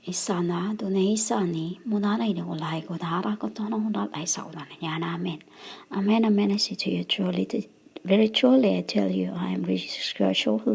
Isana dunay isani munana ina ulay ko dara ko to nang ulay sa ulan niya namin. Amen, amen. I say to you truly, very truly I tell you, I am Jesus Christ. So it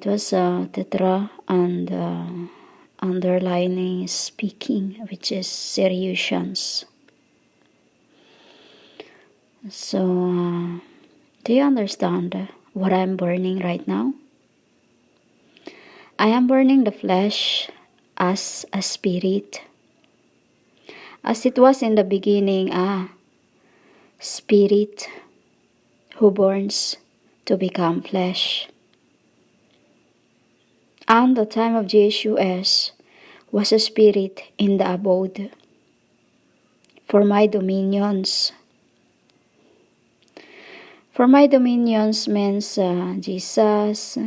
was tetra and underlining speaking, which is serious. So do you understand what I'm burning right now? I am burning the flesh as a spirit. As it was in the beginning, a spirit who burns to become flesh. And the time of Jesus was a spirit in the abode for my dominions. For my dominions means Jesus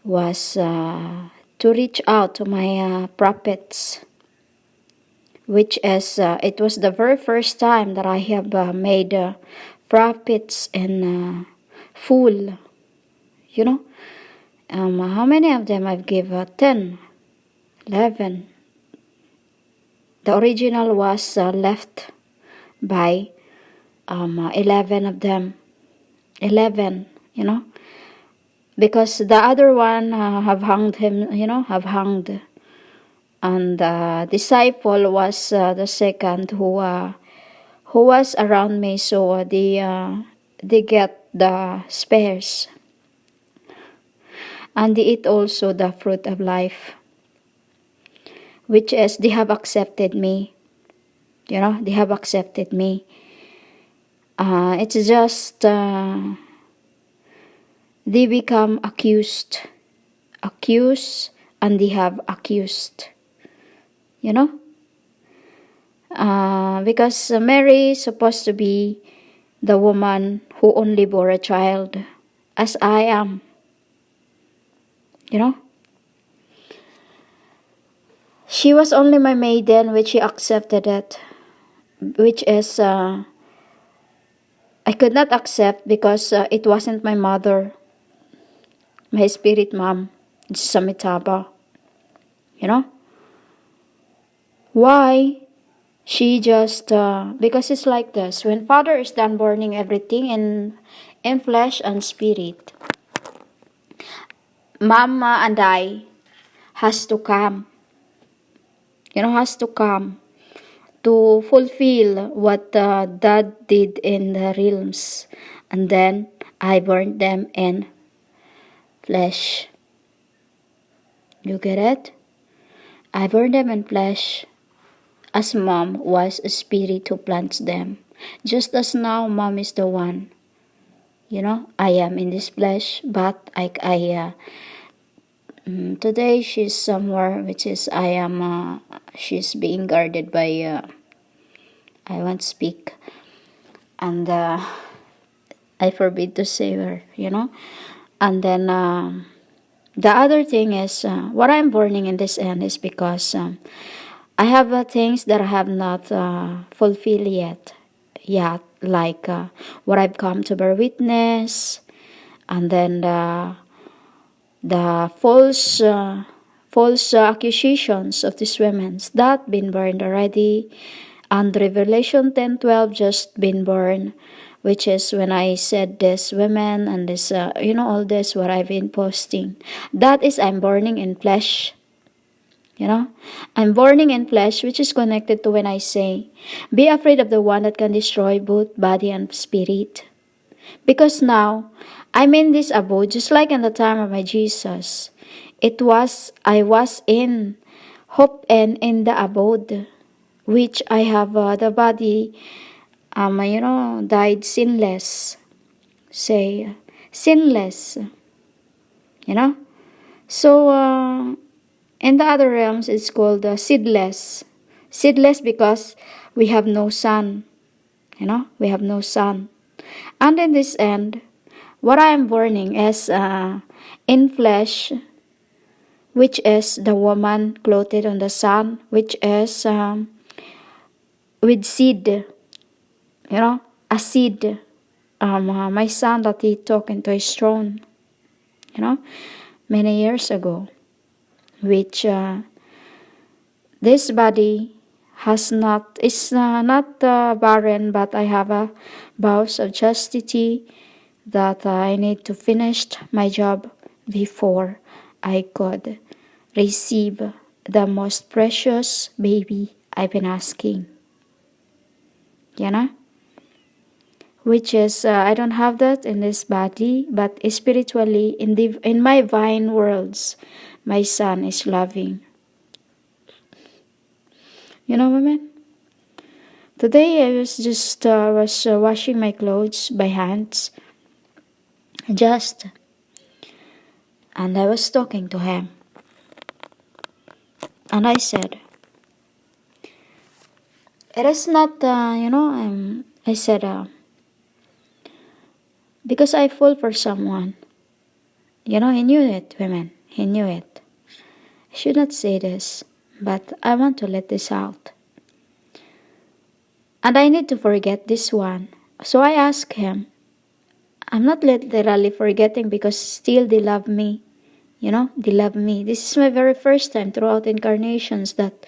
was to reach out to my prophets, which is, it was the very first time that I have made prophets in full, you know. How many of them I've given? 10, 11. The original was left by 11 of them. 11, you know. Because the other one have hanged him, have hanged. And the disciple was the second who was around me. So they get the spares. And they eat also the fruit of life, which is they have accepted me. They have accepted me. It's just they become accused, and they have accused. Because Mary is supposed to be the woman who only bore a child, as I am. She was only my maiden, which she accepted it, which is I could not accept because it wasn't my mother, my spirit mom, Samitaba. Why? She just, because it's like this. When Father is done burning everything in flesh and spirit, Mama and I has to come. Has to come to fulfill what Dad did in the realms. And then I burned them in flesh. You get it? I burned them in flesh, as Mom was a spirit who plants them. Just as now, Mom is the one. I am in this flesh, but today she's somewhere, which is she's being guarded by, I won't speak, and I forbid to say her, And then the other thing is, what I'm burning in this end is because I have things that I have not fulfilled yet, like what I've come to bear witness, and then the false accusations of these women that been burned already, and Revelation 10:12 just been burned, which is when I said this women and this all this what I've been posting. That is, I'm burning in flesh. I'm burning in flesh, which is connected to when I say, be afraid of the one that can destroy both body and spirit. Because now, I'm in this abode, just like in the time of my Jesus. I was in hope and in the abode, which I have the body, died sinless. Say, sinless. So, in the other realms, it's called seedless. Seedless because we have no sun. We have no sun. And in this end, what I am burning is in flesh, which is the woman clothed on the sun, which is with seed. A seed. My son that he took into his throne. many years ago, which this body is not barren, but I have a vows of chastity that I need to finish my job before I could receive the most precious baby I've been asking. Which is I don't have that in this body, but spiritually in my vine worlds, my son is loving. Women. Today I was just washing my clothes by hands, and I was talking to him, and I said, it is not, I said, because I fall for someone. He knew it, women. He knew it. I should not say this, but I want to let this out. And I need to forget this one. So I asked him, I'm not literally forgetting because still they love me. They love me. This is my very first time throughout incarnations that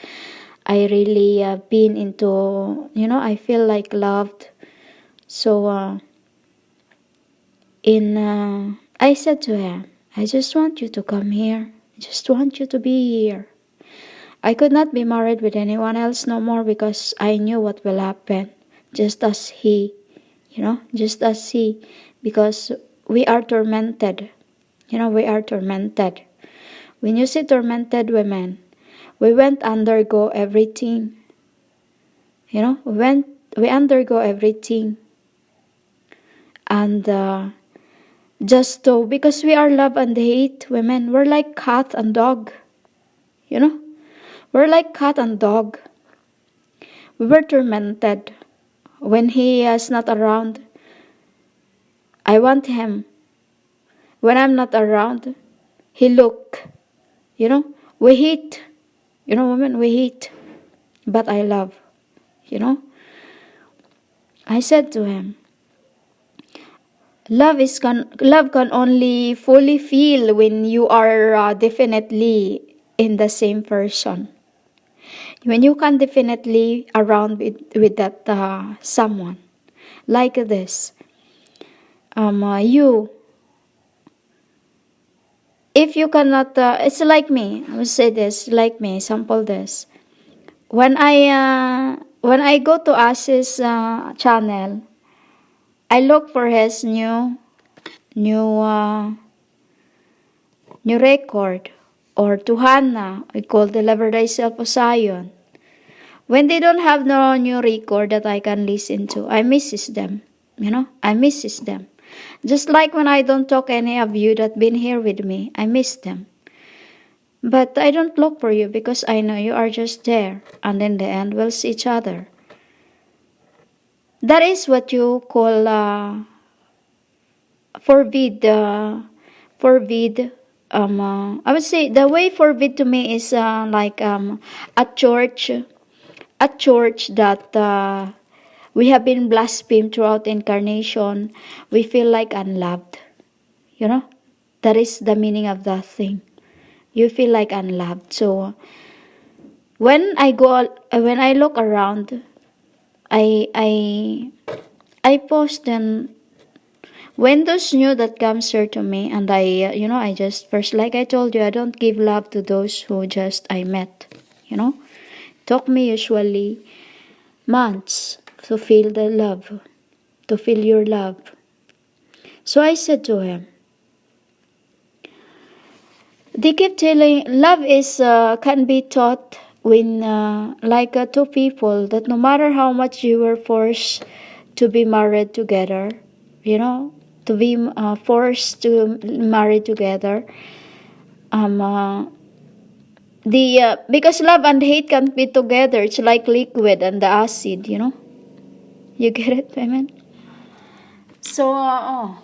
I really been into, I feel like loved. So I said to him, I just want you to come here. I just want you to be here. I could not be married with anyone else no more because I knew what will happen. Just as he, because we are tormented. We are tormented. When you say tormented women, we went undergo everything. We undergo everything. And because we are love and hate women, we're like cat and dog. We're like cat and dog. We were tormented. When he is not around, I want him. When I'm not around, he look. We hate. Women, we hate. But I love. I said to him, love can only fully feel when you are definitely in the same person. When you can definitely around with that someone like this, if you cannot, it's like me. I will say this, like me. Sample this. When I go to As's channel, I look for his new record, or Tuhana, we call Deliver Thyself of Zion. When they don't have no new record that I can listen to, I misses them. I misses them. Just like when I don't talk any of you that been here with me, I miss them. But I don't look for you because I know you are just there, and in the end we'll see each other. That is what you call forbid. I would say the way forbid to me is like a church that we have been blasphemed throughout incarnation. We feel like unloved. That is the meaning of that thing. You feel like unloved. So when I look around, I post, and when those new that comes here to me, and I just first, like I told you, I don't give love to those who just I met. Took me usually months to feel the love, to feel your love. So I said to him, they keep telling love is can be taught when like two people that no matter how much you were forced to be married together, to be forced to marry together, because love and hate can't be together. It's like liquid and the acid. You get it, women? So I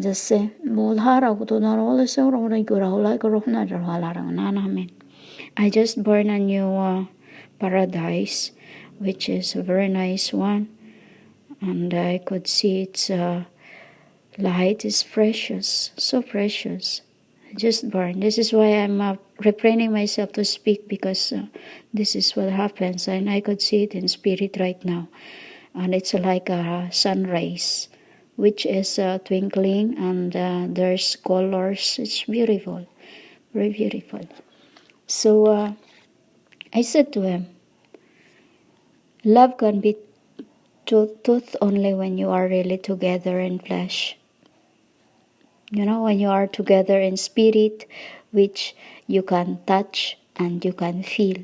just say, I just born a new paradise, which is a very nice one, and I could see it's Light is precious, so precious. Just burn. This is why I'm refraining myself to speak, because this is what happens, and I could see it in spirit right now. And it's like a sun rays, which is twinkling, and there's colors. It's beautiful, very beautiful. So I said to him, love can be truth only when you are really together in flesh. When you are together in spirit, which you can touch and you can feel.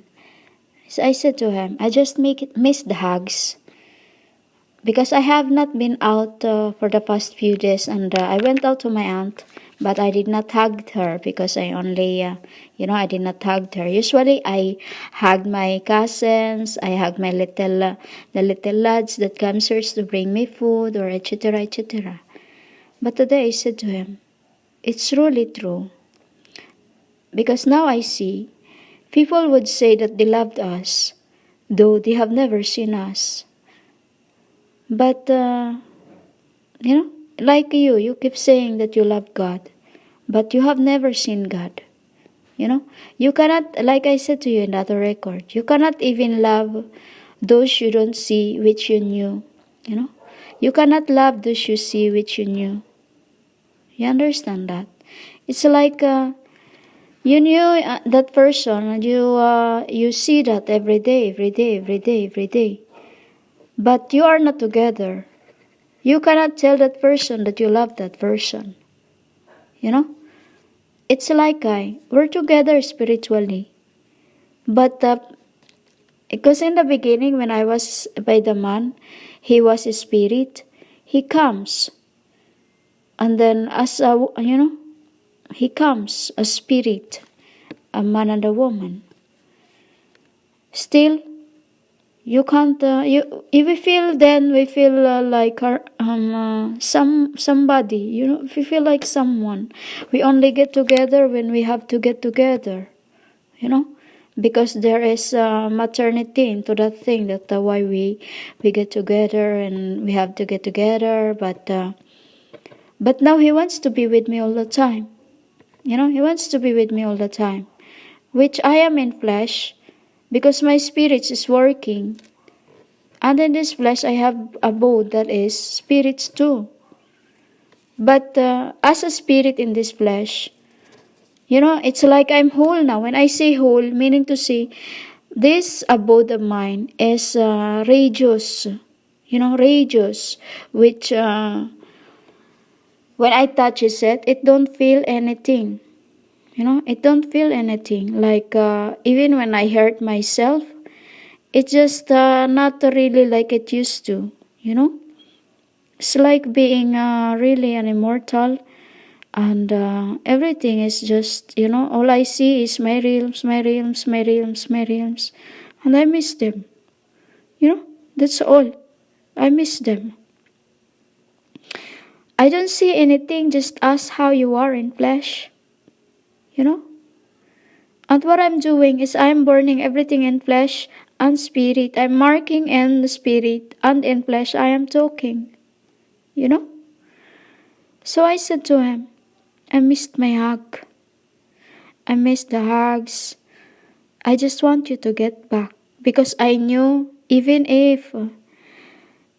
So I said to him, I just miss the hugs, because I have not been out for the past few days, and I went out to my aunt, but I did not hug her because I only, I did not hug her. Usually I hug my cousins, I hug my the little lads that comes here to bring me food or etc. etc. But today I said to him, it's really true, because now I see people would say that they loved us, though they have never seen us. But, like you keep saying that you love God, but you have never seen God. You cannot, like I said to you in that record, you cannot even love those you don't see which you knew. You cannot love those you see which you knew. You understand that? It's like you knew that person, and you see that every day, every day, every day, every day. But you are not together. You cannot tell that person that you love that person. It's like we're together spiritually. But because in the beginning, when I was by the man, he was a spirit. He comes. And then he comes a spirit, a man and a woman. Still, you can't. If we feel like somebody. If we feel like someone, we only get together when we have to get together. Because there is maternity into that thing. That's why we get together and we have to get together. But now he wants to be with me all the time. He wants to be with me all the time, which I am in flesh, because my spirit is working. And in this flesh, I have a body that is spirits too. But as a spirit in this flesh, it's like I'm whole now. When I say whole, meaning to say, this abode of mine is radius, radius, which when I touch it, it don't feel anything. It don't feel anything. Like even when I hurt myself, it's just not really like it used to. It's like being really an immortal, and everything is just, all I see is my realms, my realms, my realms, my realms, and I miss them. That's all. I miss them. I don't see anything, just as how you are in flesh. And what I'm doing is I'm burning everything in flesh and spirit. I'm marking in the spirit, and in flesh I am talking. So I said to him, I missed my hug. I missed the hugs. I just want you to get back, because I knew even if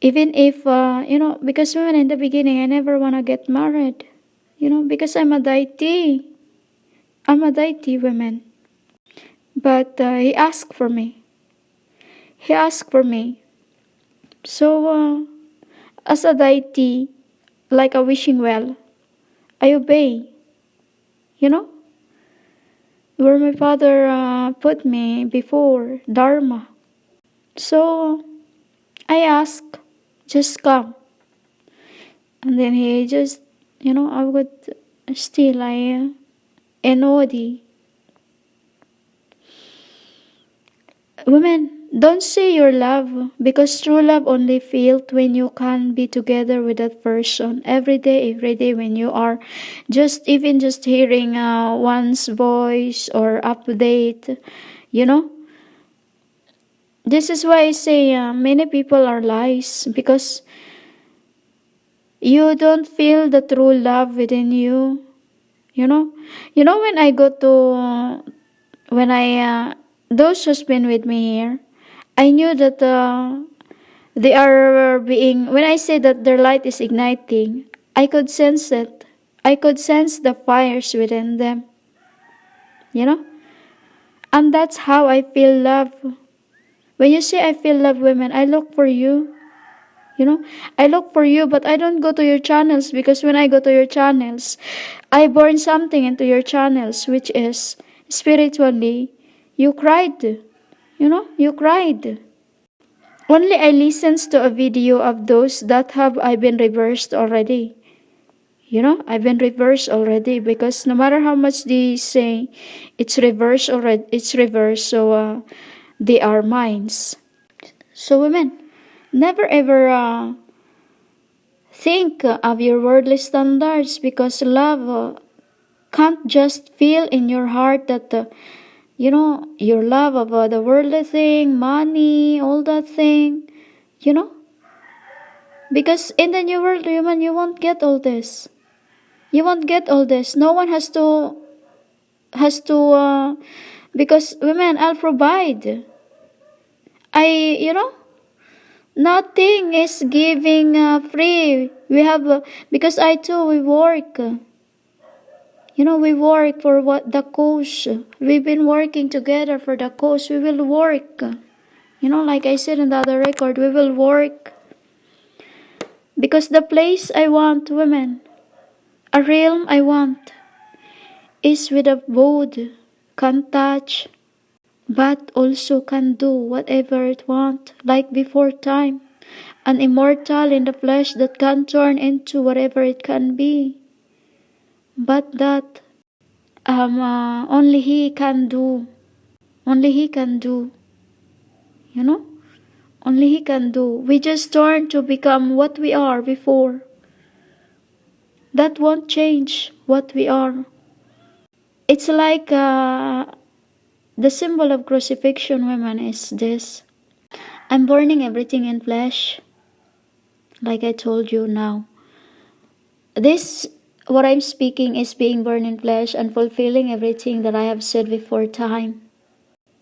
because when in the beginning I never want to get married, because I'm a deity. I'm a deity woman. But he asked for me. He asked for me. So as a deity, like a wishing well, I obey. Where my father put me before, Dharma. So I asked, just come. And then he just, I would still, embody. Women, don't say your love, because true love only feels when you can be together with that person every day when you are even just hearing one's voice or update, This is why I say many people are lies, because You don't feel the true love within you. You know, when I go to, when I, those who's been with me here, I knew that they are being, when I say that their light is igniting, I could sense it. I could sense the fires within them, you know? And that's how I feel love. When you say I feel love, women, I look for you. You know, I look for you, but I don't go to your channels, because when I go to your channels, I burn something into your channels, which is spiritually, you cried. You know, you cried. Only I listens to a video of those that have I been reversed already. You know, I've been reversed already, because no matter how much they say it's reversed already, it's reversed, so they are minds. So women, never ever think of your worldly standards, because love can't just feel in your heart that your love about the worldly thing, money, all that thing, you know, because in the new world, woman, you won't get all this. You won't get all this. No one has to because women, I'll provide. I nothing is giving free. We have because I too we work. We work for what the cause. We've been working together for the cause. We will work. Like I said in the other record, we will work because the place I want, women, a realm I want, is with a bold, can touch, but also can do whatever it want, like before time, an immortal in the flesh that can turn into whatever it can be, but that only he can do, only he can do, you know, only he can do. We just turn to become what we are before. That won't change what we are. It's like the symbol of crucifixion, women, is this. I'm burning everything in flesh, like I told you now. This, what I'm speaking, is being burned in flesh and fulfilling everything that I have said before time.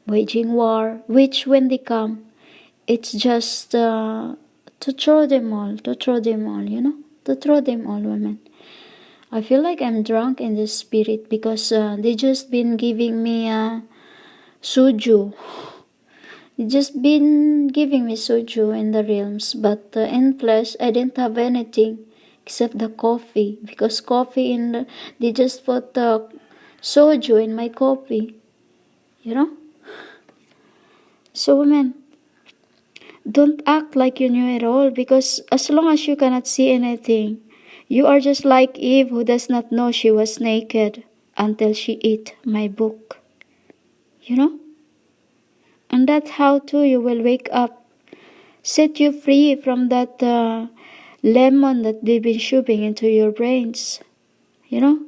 Waging war, which when they come, it's just to throw them all, to throw them all, women. I feel like I'm drunk in this spirit because they just been giving me soju. They just been giving me soju in the realms, but in flesh I didn't have anything except the coffee, because coffee they just put soju in my coffee, you know. So women, don't act like you knew it all, because as long as you cannot see anything, you are just like Eve, who does not know she was naked until she ate my book. You know? And that's how too you will wake up. Set you free from that lemon that they've been shoving into your brains. You know?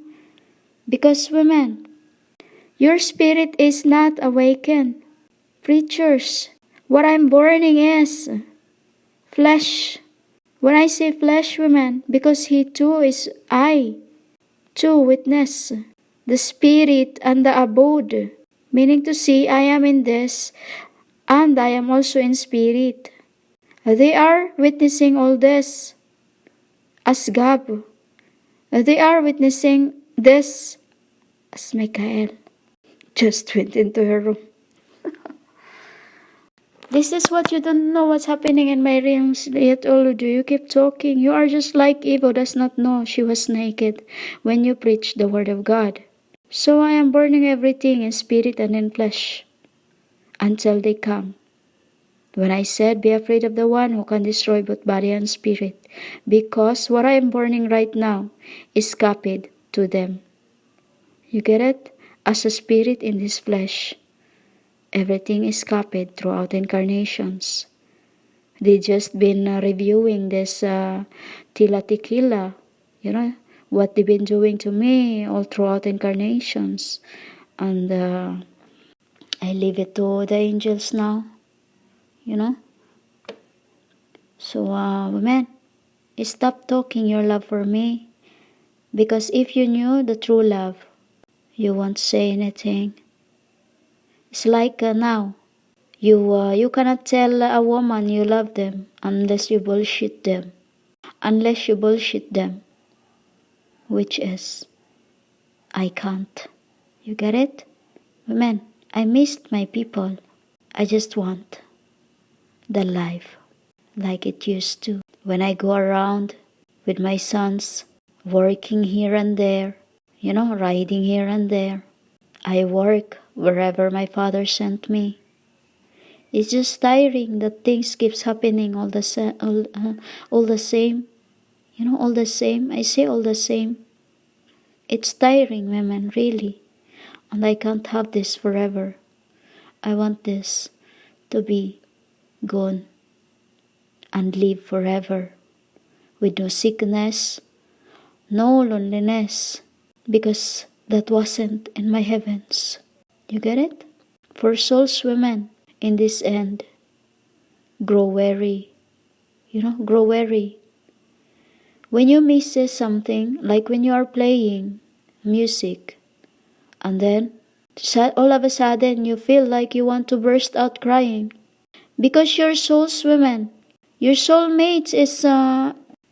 Because women, your spirit is not awakened. Preachers, what I'm burning is flesh. When I say flesh, women, because he too is I, too witness, the spirit and the abode, meaning to say I am in this and I am also in spirit. They are witnessing all this as Gab. They are witnessing this as Michael. Just went into her room. This is what you don't know what's happening in my realms, yet all do you keep talking. You are just like Eve, who does not know she was naked when you preach the word of God. So I am burning everything in spirit and in flesh until they come. When I said, be afraid of the one who can destroy both body and spirit, because what I am burning right now is copied to them. You get it? As a spirit in this flesh, everything is copied throughout incarnations. They just been reviewing this Tila Tequila, what they've been doing to me all throughout incarnations. And I leave it to the angels now, So, women, Stop talking your love for me. Because if you knew the true love, you won't say anything. It's like now, you cannot tell a woman you love them unless you bullshit them. Unless you bullshit them, which is, I can't. You get it? Women, I missed my people. I just want the life like it used to. When I go around with my sons, working here and there, riding here and there. I work wherever my father sent me. It's just tiring that things keeps happening all the same. All the same. All the same. I say all the same. It's tiring, women, really. And I can't have this forever. I want this to be gone and live forever with no sickness, no loneliness, because that wasn't in my heavens. You get it? For souls, women, in this end, grow weary. Grow weary. When you miss something, like when you are playing music, and then all of a sudden you feel like you want to burst out crying. Because your souls, women, your soulmate is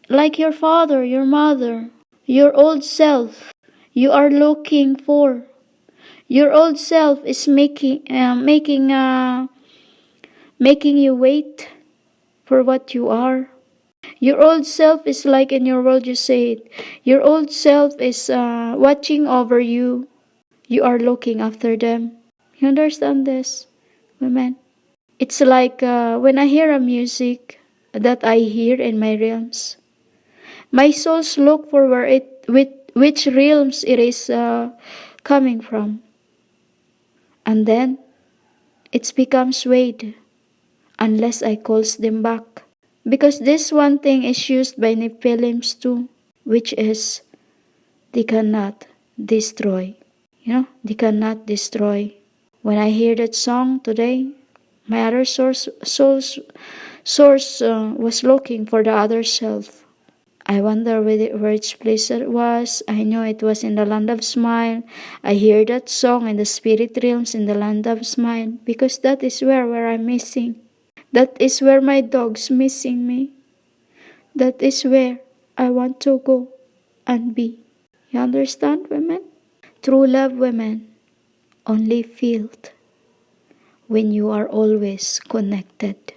like your father, your mother, your old self you are looking for. Your old self is making you wait for what you are. Your old self is like in your world, you say it. Your old self is watching over you. You are looking after them. You understand this, women? It's like when I hear a music that I hear in my realms. My souls look for which realms it is coming from. And then it becomes swayed unless I calls them back. Because this one thing is used by Nephilims too, which is they cannot destroy. They cannot destroy. When I hear that song today, my other source was looking for the other self. I wonder where its place it was. I know it was in the land of smile. I hear that song in the spirit realms in the land of smile, because that is where I'm missing. That is where my dog's missing me. That is where I want to go and be. You understand, women? True love, women, only felt when you are always connected.